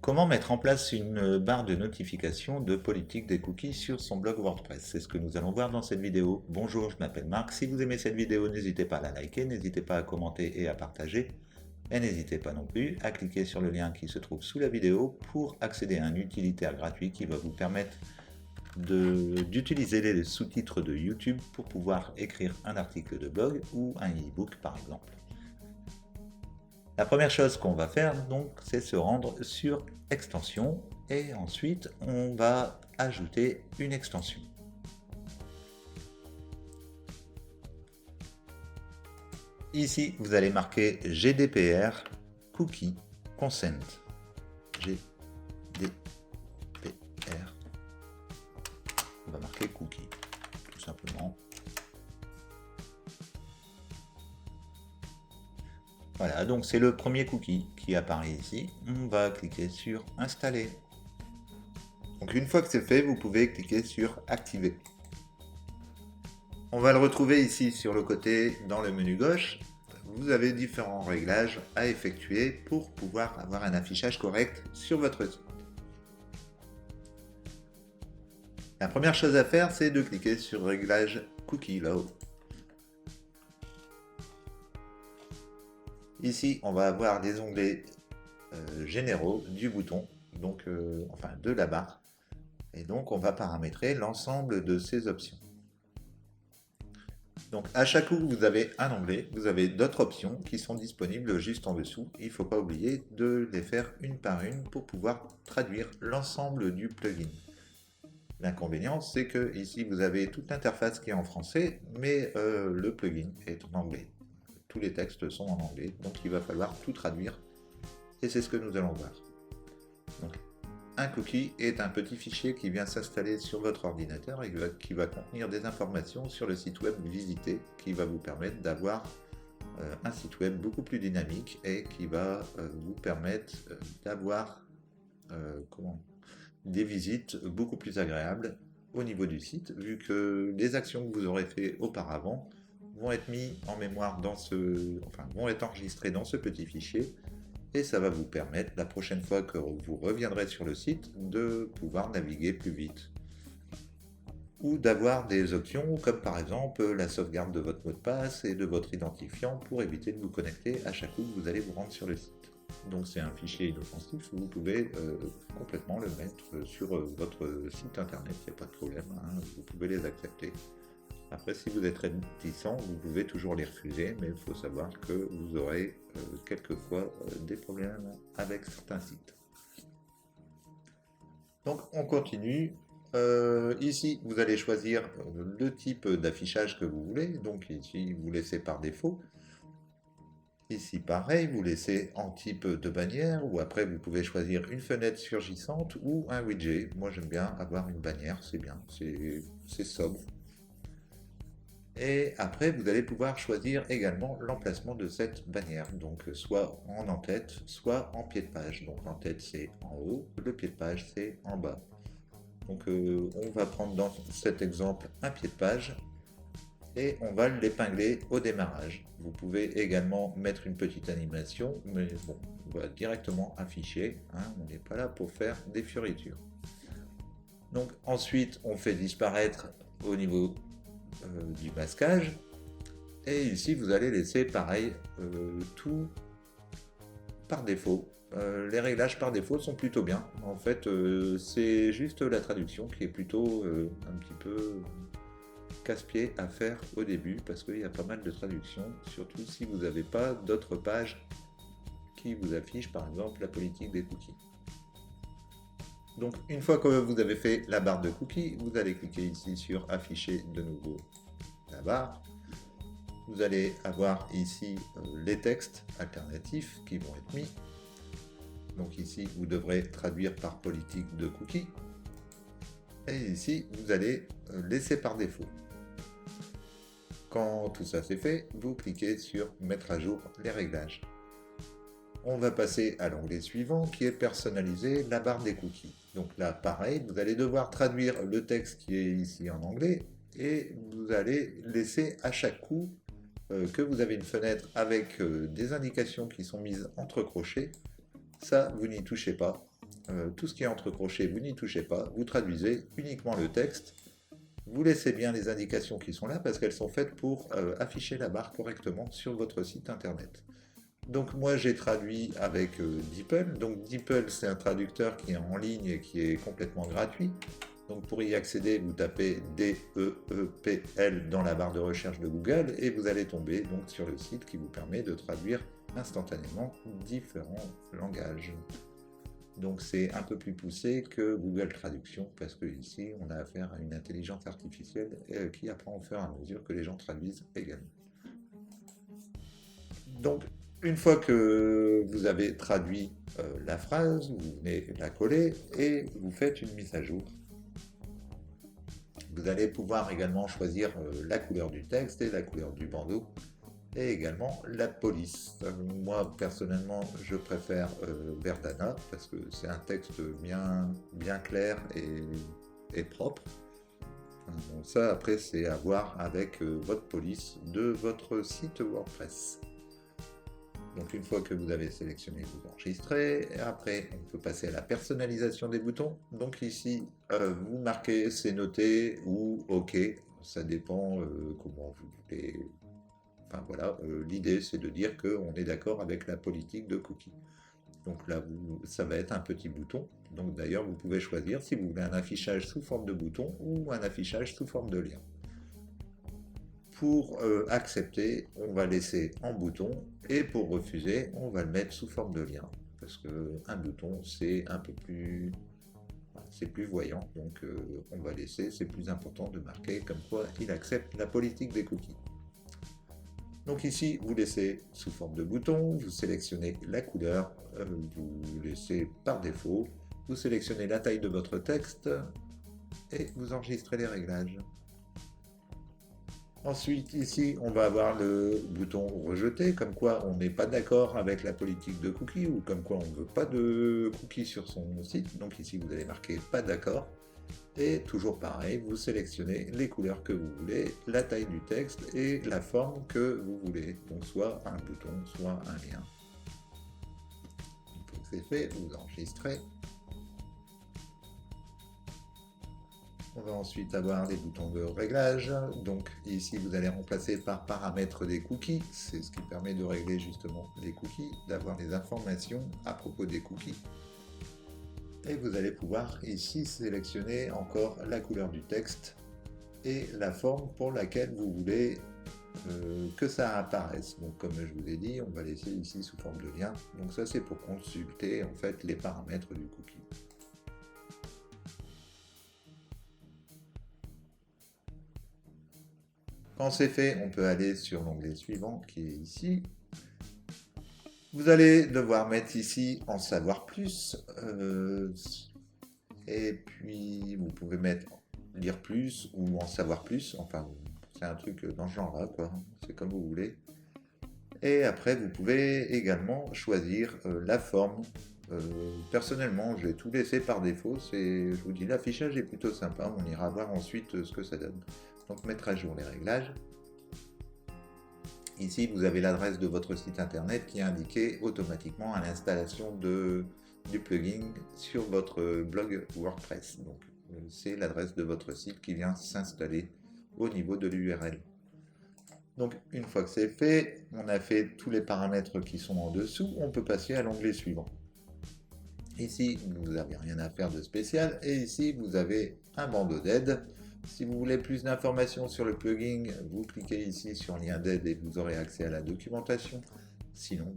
Comment mettre en place une barre de notification de politique des cookies sur son blog WordPress? C'est ce que nous allons voir dans cette vidéo. Bonjour, je m'appelle Marc. Si vous aimez cette vidéo, n'hésitez pas à la liker, n'hésitez pas à commenter et à partager. Et n'hésitez pas non plus à cliquer sur le lien qui se trouve sous la vidéo pour accéder à un utilitaire gratuit qui va vous permettre d'utiliser les sous-titres de YouTube pour pouvoir écrire un article de blog ou un e-book par exemple. La première chose qu'on va faire donc, c'est se rendre sur extension et ensuite on va ajouter une extension. Ici, vous allez marquer GDPR Cookie Consent. GDPR. On va marquer cookie, tout simplement. Voilà, donc c'est le premier cookie qui apparaît ici. On va cliquer sur Installer. Donc une fois que c'est fait, vous pouvez cliquer sur Activer. On va le retrouver ici sur le côté dans le menu gauche. Vous avez différents réglages à effectuer pour pouvoir avoir un affichage correct sur votre site. La première chose à faire, c'est de cliquer sur Réglage Cookie Law. Ici, on va avoir des onglets généraux du bouton, donc enfin de la barre, et donc on va paramétrer l'ensemble de ces options. Donc à chaque coup que vous avez un onglet, vous avez d'autres options qui sont disponibles juste en dessous. Il ne faut pas oublier de les faire une par une pour pouvoir traduire l'ensemble du plugin. L'inconvénient, c'est que ici vous avez toute l'interface qui est en français, mais le plugin est en anglais. Tous les textes sont en anglais, donc il va falloir tout traduire, et c'est ce que nous allons voir. Donc, un cookie est un petit fichier qui vient s'installer sur votre ordinateur et qui va contenir des informations sur le site web visité, qui va vous permettre d'avoir un site web beaucoup plus dynamique et qui va vous permettre d'avoir des visites beaucoup plus agréables au niveau du site, vu que les actions que vous aurez fait auparavant vont être mis en mémoire vont être enregistrées dans ce petit fichier, et ça va vous permettre la prochaine fois que vous reviendrez sur le site de pouvoir naviguer plus vite, ou d'avoir des options comme par exemple la sauvegarde de votre mot de passe et de votre identifiant pour éviter de vous connecter à chaque coup que vous allez vous rendre sur le site. Donc c'est un fichier inoffensif, vous pouvez complètement le mettre sur votre site internet, il n'y a pas de problème, hein, vous pouvez les accepter. Après, si vous êtes réticent, vous pouvez toujours les refuser, mais il faut savoir que vous aurez quelquefois des problèmes avec certains sites. Donc on continue. Ici, vous allez choisir le type d'affichage que vous voulez. Donc ici, vous laissez par défaut. Ici, pareil, vous laissez en type de bannière, ou après, vous pouvez choisir une fenêtre surgissante ou un widget. Moi, j'aime bien avoir une bannière, c'est bien, c'est sobre. Et après, vous allez pouvoir choisir également l'emplacement de cette bannière, donc soit en en-tête, soit en pied de page. Donc l'en-tête, c'est en haut, le pied de page, c'est en bas. Donc on va prendre dans cet exemple un pied de page, et on va l'épingler au démarrage. Vous pouvez également mettre une petite animation, mais bon, on va directement afficher, hein, on n'est pas là pour faire des fioritures. Donc ensuite, on fait disparaître au niveau du masquage, et ici vous allez laisser pareil tout par défaut. Les réglages par défaut sont plutôt bien, en fait c'est juste la traduction qui est plutôt un petit peu casse-pied à faire au début, parce qu'il y a pas mal de traductions, surtout si vous n'avez pas d'autres pages qui vous affichent par exemple la politique des cookies. Donc une fois que vous avez fait la barre de cookies, vous allez cliquer ici sur afficher de nouveau la barre. Vous allez avoir ici les textes alternatifs qui vont être mis. Donc ici vous devrez traduire par politique de cookies. Et ici vous allez laisser par défaut. Quand tout ça c'est fait, vous cliquez sur mettre à jour les réglages. On va passer à l'onglet suivant qui est personnaliser la barre des cookies. Donc là pareil, vous allez devoir traduire le texte qui est ici en anglais, et vous allez laisser à chaque coup que vous avez une fenêtre avec des indications qui sont mises entre crochets, ça vous n'y touchez pas. tout ce qui est entre crochets, vous n'y touchez pas, vous traduisez uniquement le texte. Vous laissez bien les indications qui sont là parce qu'elles sont faites pour afficher la barre correctement sur votre site internet. Donc moi j'ai traduit avec DeepL. Donc DeepL c'est un traducteur qui est en ligne et qui est complètement gratuit. Donc pour y accéder, vous tapez DEEPL dans la barre de recherche de Google et vous allez tomber donc sur le site qui vous permet de traduire instantanément différents langages. Donc c'est un peu plus poussé que Google Traduction parce que ici on a affaire à une intelligence artificielle qui apprend au fur et à mesure que les gens traduisent également. Donc une fois que vous avez traduit la phrase, vous venez la coller et vous faites une mise à jour. Vous allez pouvoir également choisir la couleur du texte et la couleur du bandeau et également la police. Moi personnellement je préfère Verdana parce que c'est un texte bien clair et propre. Donc ça après c'est à voir avec votre police de votre site WordPress. Donc une fois que vous avez sélectionné, vous enregistrez. Et après, on peut passer à la personnalisation des boutons. Donc ici, vous marquez c'est noté ou OK. Ça dépend comment vous voulez. Enfin voilà, l'idée c'est de dire qu'on est d'accord avec la politique de cookies. Donc là, ça va être un petit bouton. Donc d'ailleurs, vous pouvez choisir si vous voulez un affichage sous forme de bouton ou un affichage sous forme de lien. Pour accepter, on va laisser en bouton et pour refuser, on va le mettre sous forme de lien. Parce qu'un bouton, c'est un peu plus, c'est plus voyant. Donc on va laisser, c'est plus important de marquer comme quoi il accepte la politique des cookies. Donc ici, vous laissez sous forme de bouton, vous sélectionnez la couleur, vous laissez par défaut, vous sélectionnez la taille de votre texte et vous enregistrez les réglages. Ensuite, ici, on va avoir le bouton rejeter, comme quoi on n'est pas d'accord avec la politique de cookies ou comme quoi on ne veut pas de cookies sur son site. Donc ici, vous allez marquer pas d'accord. Et toujours pareil, vous sélectionnez les couleurs que vous voulez, la taille du texte et la forme que vous voulez. Donc soit un bouton, soit un lien. Une fois que c'est fait, vous enregistrez. On va ensuite avoir des boutons de réglage. Donc ici, vous allez remplacer par paramètres des cookies. C'est ce qui permet de régler justement les cookies, d'avoir des informations à propos des cookies. Et vous allez pouvoir ici sélectionner encore la couleur du texte et la forme pour laquelle vous voulez que ça apparaisse. Donc comme je vous ai dit, on va laisser ici sous forme de lien. Donc ça c'est pour consulter en fait les paramètres du cookie. Quand c'est fait, on peut aller sur l'onglet suivant qui est ici. Vous allez devoir mettre ici en savoir plus. Et puis vous pouvez mettre lire plus ou en savoir plus. Enfin, c'est un truc dans ce genre-là, quoi. C'est comme vous voulez. Et après, vous pouvez également choisir la forme. Personnellement, j'ai tout laissé par défaut. Je vous dis, l'affichage est plutôt sympa. On ira voir ensuite ce que ça donne. Donc mettre à jour les réglages. Ici, vous avez l'adresse de votre site internet qui est indiquée automatiquement à l'installation du plugin sur votre blog WordPress. Donc, c'est l'adresse de votre site qui vient s'installer au niveau de l'URL. Donc, une fois que c'est fait, on a fait tous les paramètres qui sont en dessous, on peut passer à l'onglet suivant. Ici, vous n'avez rien à faire de spécial et ici, vous avez un bandeau d'aide. Si vous voulez plus d'informations sur le plugin, vous cliquez ici sur lien d'aide et vous aurez accès à la documentation. Sinon,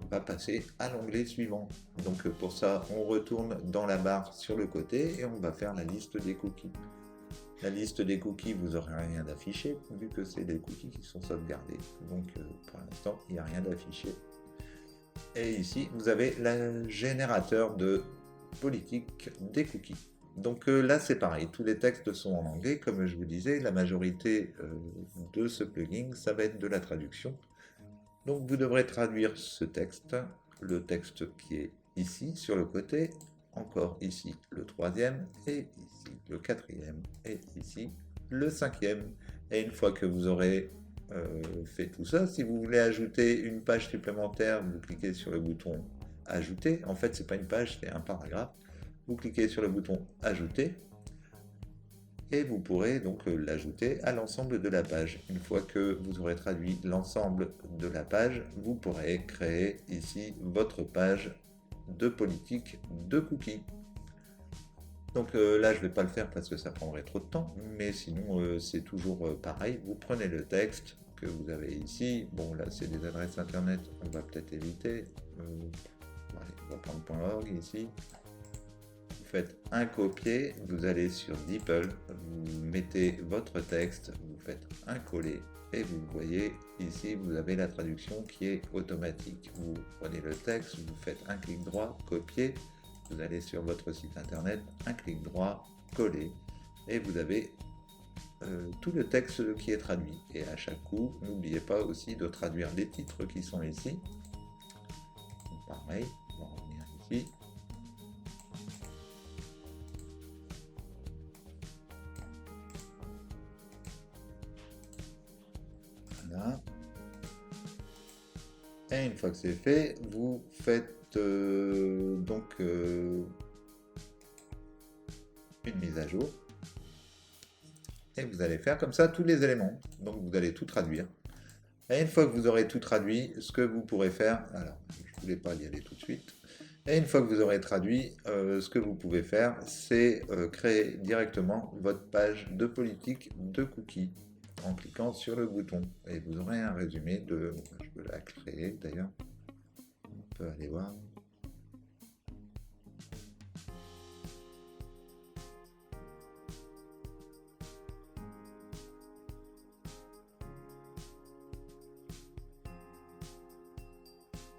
on va passer à l'onglet suivant. Donc pour ça, on retourne dans la barre sur le côté et on va faire la liste des cookies. La liste des cookies, vous n'aurez rien d'affiché vu que c'est des cookies qui sont sauvegardés. Donc pour l'instant, il n'y a rien d'affiché. Et ici, vous avez le générateur de politique des cookies. Donc là, c'est pareil, tous les textes sont en anglais. Comme je vous disais, la majorité de ce plugin, ça va être de la traduction. Donc vous devrez traduire ce texte, le texte qui est ici sur le côté, encore ici le troisième, et ici le quatrième, et ici le cinquième. Et une fois que vous aurez fait tout ça, si vous voulez ajouter une page supplémentaire, vous cliquez sur le bouton ajouter. En fait, c'est pas une page, c'est un paragraphe. Vous cliquez sur le bouton ajouter et vous pourrez donc l'ajouter à l'ensemble de la page. Une fois que vous aurez traduit l'ensemble de la page, vous pourrez créer ici votre page de politique de cookies. Donc là, je ne vais pas le faire parce que ça prendrait trop de temps, mais sinon, c'est toujours pareil. Vous prenez le texte que vous avez ici. Bon, là, c'est des adresses internet, on va peut-être éviter. Allez, on va prendre .org ici. Vous faites un copier, vous allez sur DeepL, vous mettez votre texte, vous faites un coller, et vous voyez ici, vous avez la traduction qui est automatique. Vous prenez le texte, vous faites un clic droit, copier. Vous allez sur votre site internet, un clic droit, coller, et vous avez tout le texte qui est traduit. Et à chaque coup, n'oubliez pas aussi de traduire les titres qui sont ici. Donc, pareil, on va revenir ici. Voilà. Et une fois que c'est fait, vous faites une mise à jour. Et vous allez faire comme ça tous les éléments. Donc vous allez tout traduire. Et une fois que vous aurez tout traduit, ce que vous pourrez faire, alors je ne voulais pas y aller tout de suite, et une fois que vous aurez traduit, ce que vous pouvez faire, c'est créer directement votre page de politique de cookies en cliquant sur le bouton. Et vous aurez un résumé de, je peux la créer d'ailleurs, on peut aller voir.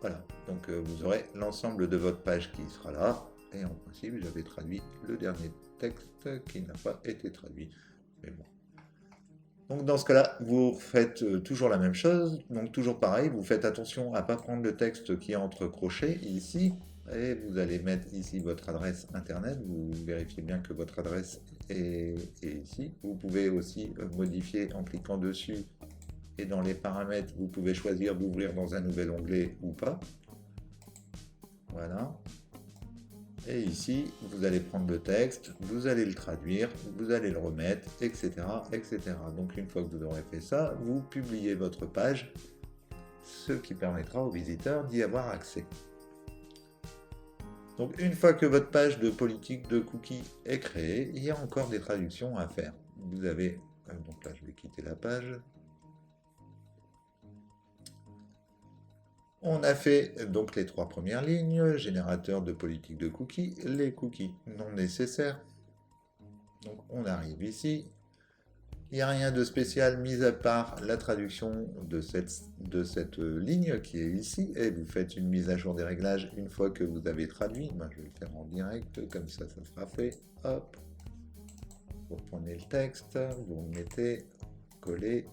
Voilà, donc vous aurez l'ensemble de votre page qui sera là, et en principe j'avais traduit le dernier texte qui n'a pas été traduit, mais bon. Donc dans ce cas-là, vous faites toujours la même chose, donc toujours pareil, vous faites attention à ne pas prendre le texte qui est entre crochets ici, et vous allez mettre ici votre adresse internet, vous vérifiez bien que votre adresse est ici. Vous pouvez aussi modifier en cliquant dessus. Et dans les paramètres, vous pouvez choisir d'ouvrir dans un nouvel onglet ou pas. Voilà. Et ici, vous allez prendre le texte, vous allez le traduire, vous allez le remettre, etc., etc. Donc une fois que vous aurez fait ça, vous publiez votre page, ce qui permettra aux visiteurs d'y avoir accès. Donc une fois que votre page de politique de cookies est créée, il y a encore des traductions à faire. Vous avez, donc là je vais quitter la page. On a fait donc les 3 premières lignes, générateur de politique de cookies, les cookies non nécessaires. Donc on arrive ici. Il n'y a rien de spécial mis à part la traduction de cette ligne qui est ici. Et vous faites une mise à jour des réglages une fois que vous avez traduit. Moi, je vais le faire en direct, comme ça sera fait. Hop. Vous prenez le texte, vous le mettez, collez.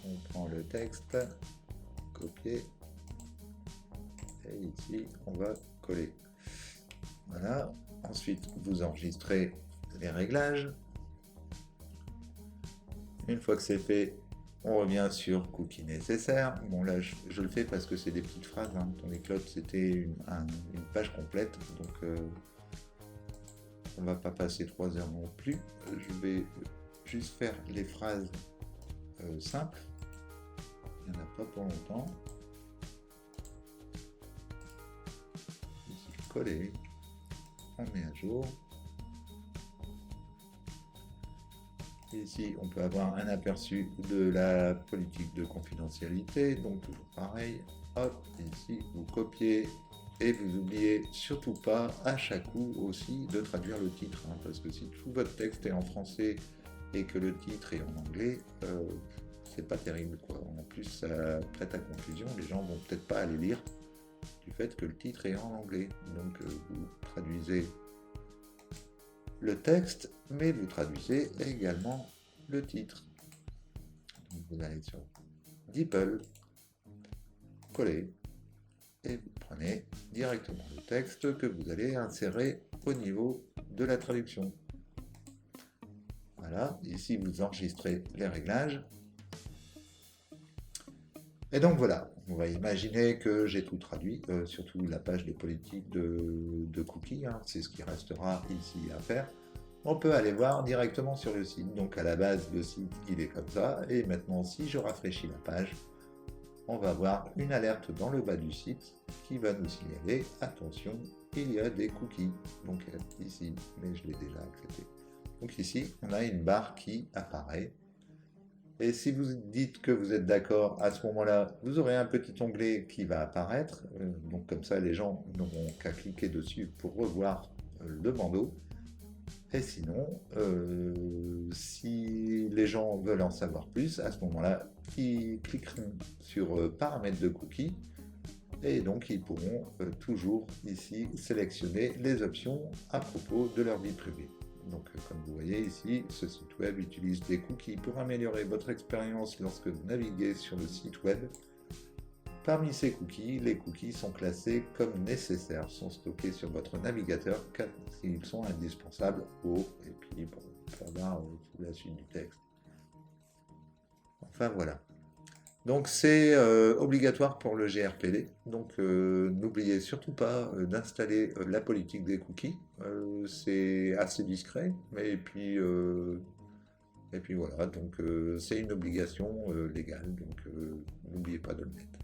On prend le texte. Copier, et ici on va coller. Voilà, ensuite vous enregistrez les réglages. Une fois que c'est fait, on revient sur cookies nécessaires. Bon là je le fais parce que c'est des petites phrases, hein. Ton éclope c'était une page complète, donc on va pas passer 3 heures non plus. Je vais juste faire les phrases simples. Il n'y en a pas pour longtemps. Ici, coller. On met à jour. Ici, on peut avoir un aperçu de la politique de confidentialité. Donc, toujours pareil. Hop, ici, vous copiez. Et vous n'oubliez surtout pas, à chaque coup aussi, de traduire le titre. Hein, parce que si tout votre texte est en français et que le titre est en anglais, c'est pas terrible, quoi. En plus, ça prête à confusion, les gens vont peut-être pas aller lire du fait que le titre est en anglais. Donc vous traduisez le texte, mais vous traduisez également le titre. Donc vous allez sur DeepL, coller, et vous prenez directement le texte que vous allez insérer au niveau de la traduction. Voilà, ici vous enregistrez les réglages. Et donc voilà, on va imaginer que j'ai tout traduit, surtout la page de politique de cookies, hein, c'est ce qui restera ici à faire. On peut aller voir directement sur le site. Donc à la base, le site, il est comme ça. Et maintenant, si je rafraîchis la page, on va voir une alerte dans le bas du site qui va nous signaler, attention, il y a des cookies. Donc ici, mais je l'ai déjà accepté. Donc ici, on a une barre qui apparaît. Et si vous dites que vous êtes d'accord, à ce moment-là, vous aurez un petit onglet qui va apparaître. Donc comme ça, les gens n'auront qu'à cliquer dessus pour revoir le bandeau. Et sinon, si les gens veulent en savoir plus, à ce moment-là, ils cliqueront sur paramètres de cookies et donc ils pourront toujours ici sélectionner les options à propos de leur vie privée. Donc comme vous voyez ici, ce site web utilise des cookies pour améliorer votre expérience lorsque vous naviguez sur le site web. Parmi ces cookies, les cookies sont classés comme nécessaires, sont stockés sur votre navigateur car ils sont indispensables et puis bon, on peut avoir la suite du texte. Enfin voilà. Donc c'est obligatoire pour le GRPD. Donc n'oubliez surtout pas d'installer la politique des cookies. C'est assez discret, mais et puis voilà. Donc c'est une obligation légale. Donc n'oubliez pas de le mettre.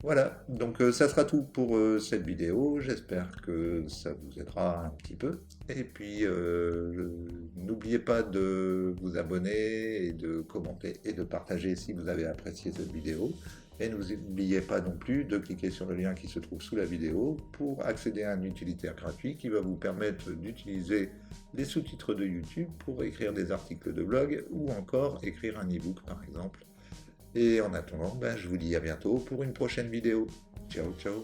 Voilà, donc ça sera tout pour cette vidéo. J'espère que ça vous aidera un petit peu. Et puis, n'oubliez pas de vous abonner et de commenter et de partager si vous avez apprécié cette vidéo. Et n'oubliez pas non plus de cliquer sur le lien qui se trouve sous la vidéo pour accéder à un utilitaire gratuit qui va vous permettre d'utiliser les sous-titres de YouTube pour écrire des articles de blog ou encore écrire un e-book par exemple. Et en attendant, je vous dis à bientôt pour une prochaine vidéo. Ciao, ciao.